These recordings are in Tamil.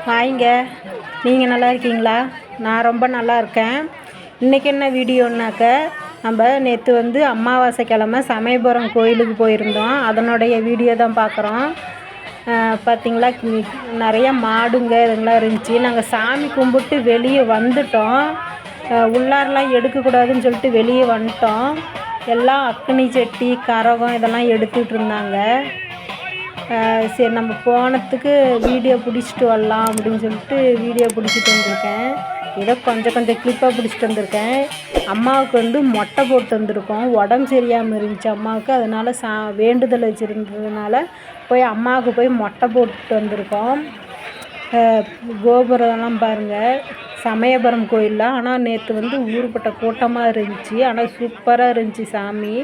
ஹாய்ங்க. நீங்கள் நல்லா இருக்கீங்களா? நான் ரொம்ப நல்லா இருக்கேன். இன்றைக்கி என்ன வீடியோன்னாக்க, நம்ம நேற்று அமாவாசை கிழமை சமயபுரம் கோயிலுக்கு போயிருந்தோம். அதனுடைய வீடியோ தான் பார்க்குறோம். பார்த்திங்களா, நிறைய மாடுங்க இதெல்லாம் இருந்துச்சு. நாங்கள் சாமி கும்பிட்டு வெளியே வந்துட்டோம். உள்ளாரெலாம் எடுக்கக்கூடாதுன்னு சொல்லிட்டு வெளியே வந்துட்டோம். எல்லாம் அக்னி சட்டி கரகம் இதெல்லாம் எடுத்துகிட்டு இருந்தாங்க. சரி, நம்ம போனதுக்கு வீடியோ பிடிச்சிட்டு வரலாம் அப்படின்னு சொல்லிட்டு வீடியோ பிடிச்சிட்டு வந்திருக்கேன். ஏதோ கொஞ்சம் கிளிப்பாக பிடிச்சிட்டு வந்திருக்கேன். அம்மாவுக்கு மொட்டை போட்டு வந்திருக்கோம். உடம்பு சரியாமல் இருந்துச்சு அம்மாவுக்கு. அதனால் வேண்டுதல் வச்சுருந்ததுனால அம்மாவுக்கு போய் மொட்டை போட்டு வந்திருக்கோம். கோபுரம்லாம் பாருங்கள், சமயபுரம் கோயிலில். ஆனால் நேற்று ஊருப்பட்ட கூட்டமாக இருந்துச்சு. ஆனால் சூப்பராக இருந்துச்சு. சாமி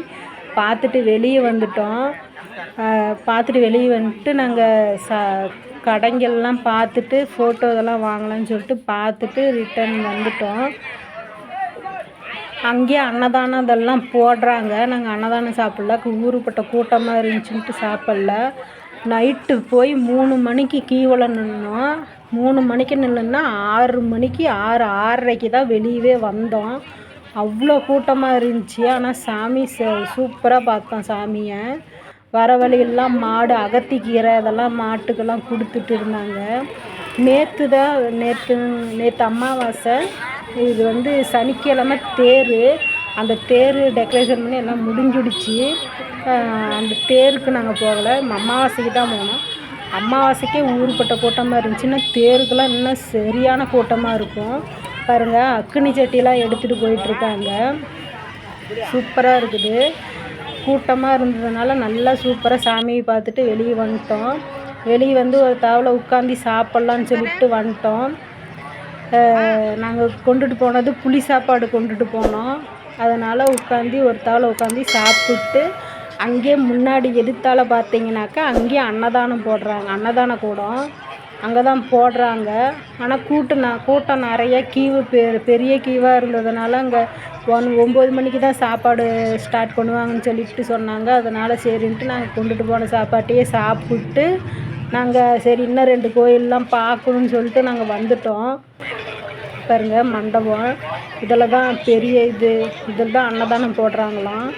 பார்த்துட்டு வெளியே வந்துட்டோம். பார்த்துட்டு வெளியே வந்துட்டு நாங்கள் கடைங்கள்லாம் பார்த்துட்டு ஃபோட்டோ இதெல்லாம் வாங்கலாம்னு சொல்லிட்டு பார்த்துட்டு ரிட்டன் வந்துட்டோம். அங்கேயே அன்னதானம் இதெல்லாம் போடுறாங்க. நாங்கள் அன்னதானம் சாப்பிடல, ஊருப்பட்ட கூட்டமாக இருந்துச்சுன்ட்டு சாப்பிடல. நைட்டு போய் 3 மணிக்கு கீவலை நின்னோம். 3 மணிக்கு நின்றுன்னா 6 மணிக்கு 6:30க்கு தான் வெளியவே வந்தோம். அவ்வளோ கூட்டமாக இருந்துச்சு. ஆனால் சாமி சூப்பராக பார்த்தோம் சாமியை. வர வழியெல்லாம் மாடு அகத்திக்கீரை அதெல்லாம் மாட்டுக்கெல்லாம் கொடுத்துட்டு இருந்தாங்க. நேற்று அமாவாசை. இது சனிக்கிழமை தேர். அந்த தேர் டெக்கரேஷன் பண்ணி எல்லாம் முடிஞ்சிடுச்சு. அந்த தேருக்கு நாங்கள் போகலை, அமாவாசைக்கு தான் போனோம். அமாவாசைக்கே ஊருப்பட்ட கூட்டமாக இருந்துச்சுன்னா தேருக்கெல்லாம் இன்னும் சரியான கூட்டமாக இருக்கும். பாருங்கள், அக்னி சட்டியெல்லாம் எடுத்துகிட்டு போயிட்டுருக்காங்க. சூப்பராக இருக்குது. கூட்டமாக இருந்ததுனால நல்லா சூப்பராக சாமியை பார்த்துட்டு வெளியே வந்துட்டோம். வெளியே ஒரு தாவலை உட்காந்து சாப்பிட்லான்னு சொல்லிட்டு வந்துட்டோம். நாங்கள் கொண்டுட்டு போனது புளி சாப்பாடு கொண்டுட்டு போனோம். அதனால் ஒரு தாவலை உட்காந்து சாப்பிட்டு அங்கேயே முன்னாடி எதிர்த்தால பார்த்தீங்கன்னாக்கா அங்கேயே அன்னதானம் போடுறாங்க. அன்னதான கூடம் அங்கே தான் போடுறாங்க. ஆனால் கூட்டம் நிறைய பெரிய கியூவாக இருந்ததுனால அங்கே 9 மணிக்கு தான் சாப்பாடு ஸ்டார்ட் பண்ணுவாங்கன்னு சொல்லிட்டு சொன்னாங்க. அதனால் சரின்ட்டு நாங்கள் கொண்டுட்டு போன சாப்பாட்டையே சாப்பிட்டு நாங்கள் சரி இன்னும் 2 கோயிலெலாம் பார்க்கணுன்னு சொல்லிட்டு நாங்கள் வந்துட்டோம். பாருங்கள், மண்டபம் இதில் தான் இதில் தான் அன்னதானம் போடுறாங்களாம்.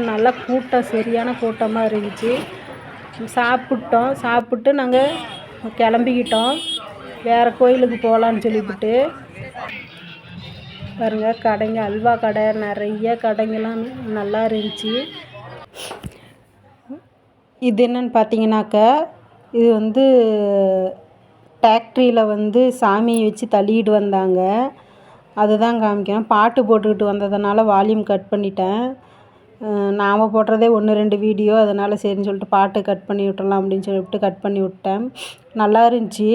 நல்லா கூட்டம், சரியான கூட்டமாக இருந்துச்சு. சாப்பிட்டு நாங்கள் கிளம்பிக்கிட்டோம். வேறு கோயிலுக்கு போகலான்னு சொல்லிவிட்டு. பாருங்கள், கடைங்க, அல்வா கடை, நிறைய கடைங்கெல்லாம் நல்லா இருந்துச்சு. இது என்னன்னு பார்த்தீங்கன்னாக்கா, இது ஃபேக்ட்ரியில் சாமியை வச்சு தள்ளிக்கிட்டு வந்தாங்க. அதுதான் காமிக்கிறேன். பாட்டு போட்டுக்கிட்டு வந்ததுனால வால்யூம் கட் பண்ணிட்டேன். நாம் போடுறதே 1-2 வீடியோ, அதனால் சரின்னு சொல்லிட்டு பாட்டு கட் பண்ணி விட்டுறலாம் அப்படின்னு சொல்லிட்டு கட் பண்ணி விட்டேன். நல்லா இருந்துச்சு.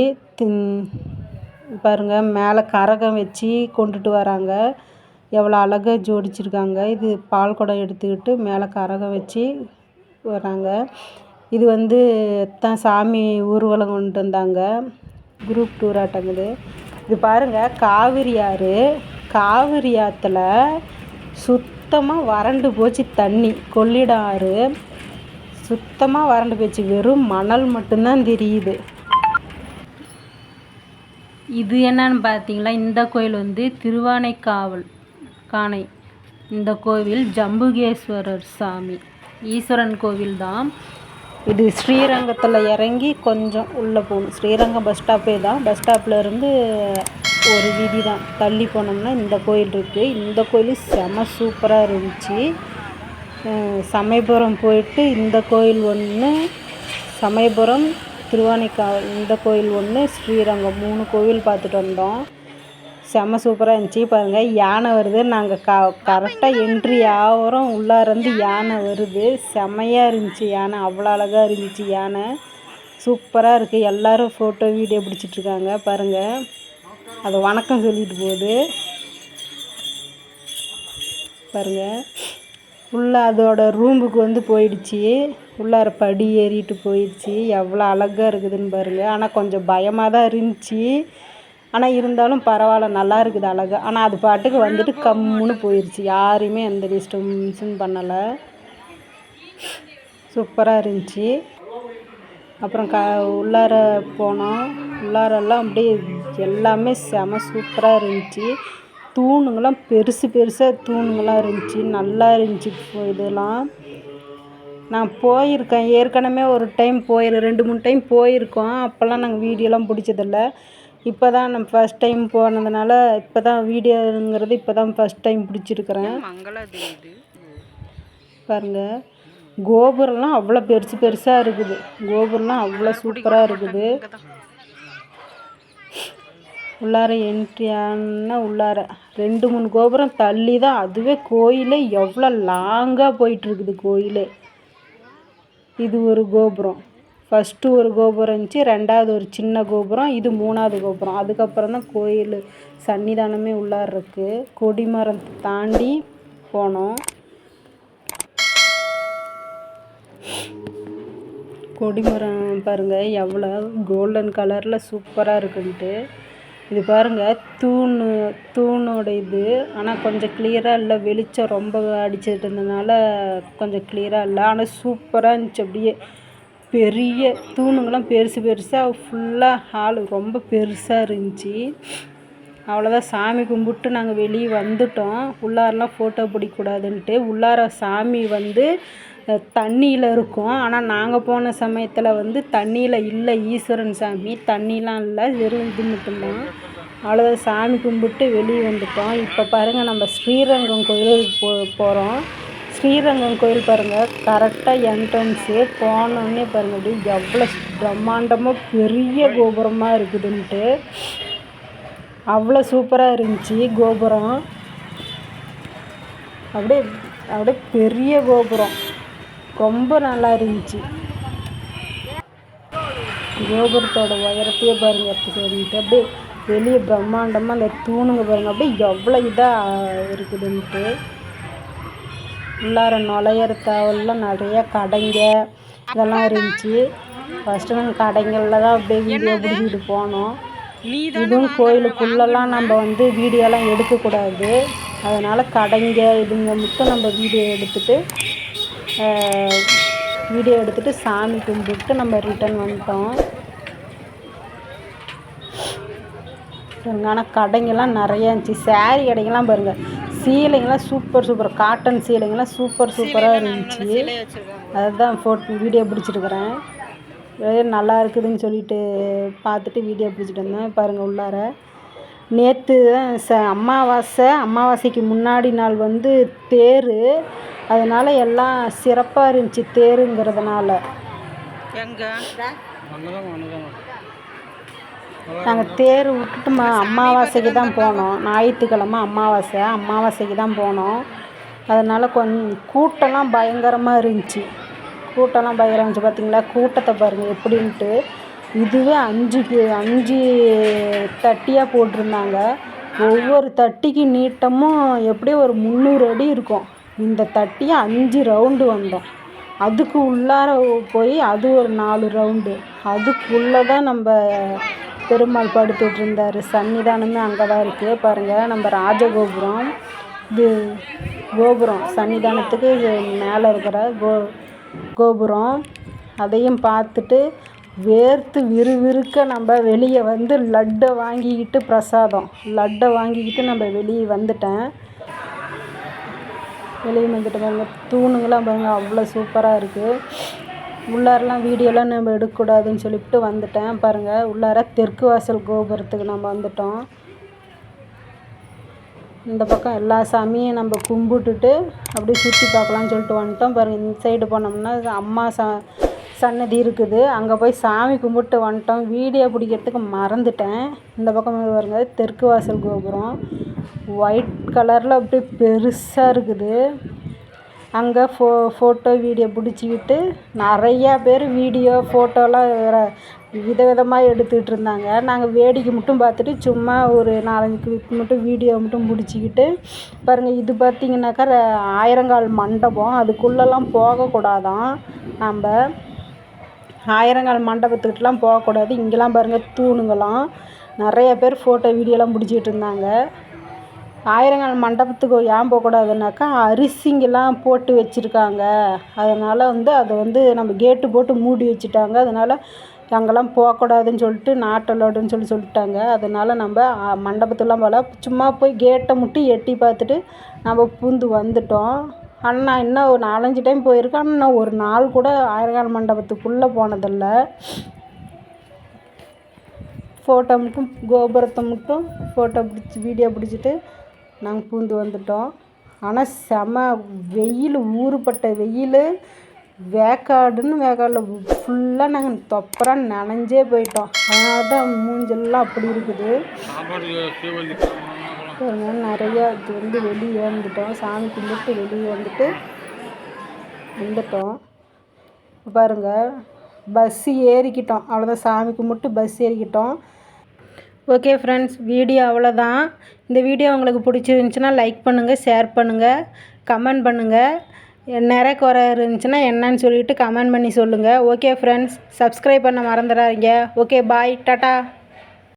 பாருங்கள், மேலே கரகம் வச்சு கொண்டுட்டு வராங்க. எவ்வளோ அழகாக ஜோடிச்சிருக்காங்க. இது பால் குடம் எடுத்துக்கிட்டு மேலே கரகம் வச்சு வராங்க. இது தான் சாமி ஊர்வலம் கொண்டு வந்தாங்க. குரூப் டூர் ஆட்டங்குது. இது பாருங்கள், காவிரி ஆற்றுல சுத்தமாக வறண்டு போச்சு தண்ணி. கொள்ளிடம் ஆறு சுத்தமாக வறண்டு போச்சு. வெறும் மணல் மட்டும்தான் தெரியுது. இது என்னன்னு பார்த்தீங்களா, இந்த கோயில் திருவானைக்காவல் காணை. இந்த கோவில் ஜம்புகேஸ்வரர் சாமி ஈஸ்வரன் கோவில் தான். இது ஸ்ரீரங்கத்தில் இறங்கி கொஞ்சம் உள்ளே போகணும். ஸ்ரீரங்கம் பஸ் ஸ்டாப்பே தான். பஸ் ஸ்டாப்பில் இருந்து ஒரு வீதி தான் தள்ளி போனோம்னா இந்த கோயில் இருக்குது. இந்த கோயில் செம சூப்பராக இருந்துச்சு. சமயபுரம் போயிட்டு இந்த கோயில் ஒன்று, சமயபுரம், திருவானைக்காவல் இந்த கோயில் ஒன்று, ஸ்ரீரங்கம் 3 கோவில் பார்த்துட்டு வந்தோம். செம சூப்பராக இருந்துச்சு. பாருங்கள், யானை வருது. நாங்கள் கரெக்டாக என்ட்ரி ஆகிறோம். உள்ளாரந்து யானை வருது. செமையாக இருந்துச்சு யானை. அவ்வளோ அழகாக இருந்துச்சு யானை. சூப்பராக இருக்குது. எல்லோரும் ஃபோட்டோ வீடியோ பிடிச்சிட்ருக்காங்க. பாருங்கள், அது வணக்கம் சொல்லிட்டு போகுது. பாருங்கள், உள்ளே அதோட ரூமுக்கு போயிடுச்சு. உள்ளார படி ஏறிட்டு போயிடுச்சு. எவ்வளோ அழகாக இருக்குதுன்னு பாருங்கள். ஆனால் கொஞ்சம் பயமாக தான் இருந்துச்சு. ஆனால் இருந்தாலும் பரவாயில்ல, நல்லா இருக்குது அழகாக. ஆனால் அது பாட்டுக்கு கம்முன்னு போயிடுச்சு. யாரையுமே எந்த டிஸ்டர்பன்ஸும் பண்ணலை. சூப்பராக இருந்துச்சு. அப்புறம் உள்ளார போனோம். உள்ளாரெல்லாம் அப்படியே எல்லாமே செம சூப்பராக இருந்துச்சு. தூணுங்கெல்லாம் பெருசு பெருசாக தூணுங்களாம் இருந்துச்சு. நல்லா இருந்துச்சு. இதெல்லாம் நான் போயிருக்கேன் ஏற்கனவே ஒரு டைம் 2-3 டைம் போயிருக்கோம். அப்போல்லாம் நாங்கள் வீடியோலாம் பிடிச்சதில்ல. இப்போ தான் நம்ம ஃபஸ்ட் டைம் போனதுனால இப்போ தான் வீடியோங்கிறது இப்போ தான் ஃபஸ்ட் டைம் பிடிச்சிருக்கிறேன். பாருங்கள், கோபுரம்லாம் அவ்வளோ பெருசு பெருசாக இருக்குது. கோபுரம்லாம் அவ்வளோ சூப்பராக இருக்குது. உள்ளார என்ட்ரி ஆனால் உள்ளார 2-3 கோபுரம் தள்ளி தான் அதுவே கோயிலே எவ்வளோ லாங்காக போயிட்டுருக்குது கோயிலே. இது ஒரு கோபுரம். ஃபஸ்ட்டு ஒரு கோபுரம் இருந்துச்சு, 2வது ஒரு சின்ன கோபுரம், இது 3வது கோபுரம். அதுக்கப்புறம் தான் கோயில் சன்னிதானமே உள்ளார இருக்குது. கொடிமரம் தாண்டி போனோம். கொடிமரம் பாருங்கள் எவ்வளோ கோல்டன் கலரில் சூப்பராக இருக்குன்ட்டு. இது பாருங்கள் தூணோட இது. ஆனால் கொஞ்சம் கிளியராக இல்லை, வெளிச்சம் ரொம்ப அடிச்சிட்டு இருந்ததுனால கொஞ்சம் கிளியராக இல்லை. ஆனால் சூப்பராக இருந்துச்சு. அப்படியே பெரிய தூணுங்கெல்லாம் பெருசு பெருசாக ஃபுல்லாக ஹாலு ரொம்ப பெருசாக இருந்துச்சு. அவ்வளோதான், சாமி கும்பிட்டு நாங்கள் வெளியே வந்துட்டோம். உள்ளாரெலாம் ஃபோட்டோ பிடிக்கக்கூடாதுன்ட்டு. உள்ளார சாமி தண்ணியில் இருக்கும். ஆனால் நாங்கள் போன சமயத்தில் தண்ணியில் இல்லை. ஈஸ்வரன் சாமி தண்ணிலாம் இல்லை, வெறும் இது மட்டும்தான். அவ்வளோதான், சாமி கும்பிட்டு வெளியே வந்துட்டோம். இப்போ பாருங்கள், நம்ம ஸ்ரீரங்கம் கோயிலுக்கு போகிறோம். ஸ்ரீரங்கம் கோயில் பாருங்கள், கரெக்டாக என்ட்ரன்ஸு போனோடனே பாருங்கள் அப்படியே எவ்வளோ பிரம்மாண்டமாக பெரிய கோபுரமாக இருக்குதுன்ட்டு. அவ்வளோ சூப்பராக இருந்துச்சு கோபுரம். அப்படியே பெரிய கோபுரம் ரொம்ப நல்லா இருந்துச்சு. கோபுரத்தோட உயரத்தையே பாருங்கள் எப்படி சொல்லிட்டு அப்படியே வெளியே பிரம்மாண்டமாக அந்த தூணுங்க பாருங்கள் அப்படியே எவ்வளோ இதாக இருக்குதுன்ட்டு. உள்ளார நுழையிற தேவலாம் நிறையா கடைங்க இதெல்லாம் இருந்துச்சு. ஃபஸ்ட்டு நாங்கள் கடைங்களில் தான் அப்படியே வீடியோ பிடிச்சிட்டு போனோம். இதுவும் கோயிலுக்குள்ளெல்லாம் நம்ம வீடியோலாம் எடுக்கக்கூடாது. அதனால் கடைங்க இதுங்க மட்டும் நம்ம வீடியோ எடுத்துகிட்டு சாமி கும்பிட்டு நம்ம ரிட்டன் வந்துட்டோம். ஆனால் கடைங்கெல்லாம் நிறையா இருந்துச்சு. சேரீ கடைங்கெல்லாம் பாருங்கள், சீலைங்கெல்லாம் சூப்பர் காட்டன் சீலைங்கெல்லாம் சூப்பராக இருந்துச்சு. அதுதான் வீடியோ பிடிச்சிருக்கிறேன். நல்லா இருக்குதுன்னு சொல்லிட்டு பார்த்துட்டு வீடியோ பிடிச்சிட்டு வந்தேன். பாருங்கள், உள்ளார நேற்று அமாவாசைக்கு முன்னாடி நாள் தேர். அதனால் எல்லாம் சிறப்பாக இருந்துச்சு தேருங்கிறதுனால. நாங்கள் தேர் விட்டுட்டு அமாவாசைக்கு தான் போனோம். ஞாயிற்றுக்கிழமை அமாவாசைக்கு தான் போனோம். அதனால் கூட்டம்லாம் பயங்கரமாக இருந்துச்சு. பார்த்தீங்களா, கூட்டத்தை பாருங்கள் எப்படின்ட்டு. இதுவே 5 தட்டியாக போட்டிருந்தாங்க. ஒவ்வொரு தட்டிக்கு நீட்டமும் எப்படியும் ஒரு 300 அடி இருக்கும். இந்த தட்டியை 5 ரவுண்டு வந்தோம். அதுக்கு உள்ளார போய் அது ஒரு 4 ரவுண்டு. அதுக்குள்ளே தான் நம்ம பெருமாள் படுத்துட்டு இருந்தார். சன்னிதானமே அங்கே தான் இருக்குது. பாருங்கள், நம்ம ராஜகோபுரம் இது. கோபுரம் சன்னிதானத்துக்கு மேலே இருக்கிற கோபுரம். அதையும் பார்த்துட்டு வேர்த்து விறுவிறுக்க நம்ம வெளியே லட்டை வாங்கிக்கிட்டு நம்ம வெளியே வந்துட்டேன். பாருங்கள், தூணுங்களாம் பாருங்கள் அவ்வளோ சூப்பராக இருக்குது. உள்ளாரெலாம் வீடியோலாம் நம்ம எடுக்கக்கூடாதுன்னு சொல்லிவிட்டு வந்துட்டேன். பாருங்கள், உள்ளார தெற்கு வாசல் கோபுரத்துக்கு நம்ம வந்துட்டோம். இந்த பக்கம் எல்லா சாமியும் நம்ம கும்பிட்டுட்டு அப்படியே சுற்றி பார்க்கலான்னு சொல்லிட்டு வந்துட்டோம். பாருங்கள், இந்த சைடு போனோம்னா அம்மா சன்னதி இருக்குது. அங்கே போய் சாமி கும்பிட்டு வந்துட்டோம். வீடியோ பிடிக்கிறதுக்கு மறந்துட்டேன். இந்த பக்கம் பாருங்கள், தெற்கு வாசல் கோபுரம் ஒயிட் கலரில் அப்படியே பெருசாக இருக்குது. அங்கே ஃபோட்டோ வீடியோ பிடிச்சிக்கிட்டு நிறையா பேர் வீடியோ ஃபோட்டோலாம் விதவிதமாக எடுத்துகிட்டு இருந்தாங்க. நாங்கள் வேடிக்கை மட்டும் பார்த்துட்டு சும்மா ஒரு 4-5 கிளிப் மட்டும் வீடியோ மட்டும் பிடிச்சிக்கிட்டு. பாருங்கள், இது பார்த்திங்கனாக்கா ஆயிரங்கால் மண்டபம். அதுக்குள்ளெல்லாம் போகக்கூடாதான். நம்ம ஆயிரங்கால் மண்டபத்துக்கிட்டலாம் போகக்கூடாது. இங்கெல்லாம் பாருங்கள், தூணுங்களாம் நிறைய பேர் ஃபோட்டோ வீடியோலாம் பிடிச்சிக்கிட்டு இருந்தாங்க. ஆயிரங்கால் மண்டபத்துக்கு ஏன் போகக்கூடாதுனாக்கா அரிசிங்கெல்லாம் போட்டு வச்சுருக்காங்க. அதனால் வந்து அதை வந்து நம்ம கேட்டு போட்டு மூடி வச்சுட்டாங்க. அதனால் அங்கெல்லாம் போகக்கூடாதுன்னு சொல்லிட்டு நாட் அலோடுன்னு சொல்லிட்டாங்க. அதனால் நம்ம மண்டபத்துலாம் போகல. சும்மா போய் கேட்டை மட்டும் எட்டி பார்த்துட்டு நம்ம பூந்து வந்துட்டோம். ஆனால் நான் இன்னும் ஒரு 4-5 டைம் போயிருக்கேன். ஆனால் நான் ஒரு நாள் கூட ஆயிரங்கால் மண்டபத்துக்குள்ளே போனதில்லை. ஃபோட்டோ மட்டும் கோபுரத்தை மட்டும் ஃபோட்டோ பிடிச்சி வீடியோ பிடிச்சிட்டு நாங்கள் பூந்து வந்துட்டோம். ஆனால் செம வெயில், ஊறுபட்ட வெயில், வேக்காடில் ஃபுல்லாக நாங்கள் தொப்பராக நனைஞ்சே போயிட்டோம். அதனால தான் மூஞ்செல்லாம் அப்படி இருக்குது. நிறையா இது வந்து வெளியே வந்துட்டோம். சாமி கும்பிட்டு வெளியே வந்துட்டோம். பாருங்கள், பஸ்ஸு ஏறிக்கிட்டோம். அவ்வளோதான், சாமி கும்பிட்டு பஸ் ஏறிக்கிட்டோம். ஓகே ஃப்ரெண்ட்ஸ், வீடியோ அவ்வளோதான். இந்த வீடியோ உங்களுக்கு பிடிச்சிருந்துச்சின்னா லைக் பண்ணுங்கள், ஷேர் பண்ணுங்கள், கமெண்ட் பண்ணுங்கள். நிறைய குறை இருந்துச்சுன்னா என்னன்னு சொல்லிவிட்டு கமெண்ட் பண்ணி சொல்லுங்கள். ஓகே ஃப்ரெண்ட்ஸ், சப்ஸ்கிரைப் பண்ண மறந்துடாதீங்க. ஓகே, பாய், டாட்டா.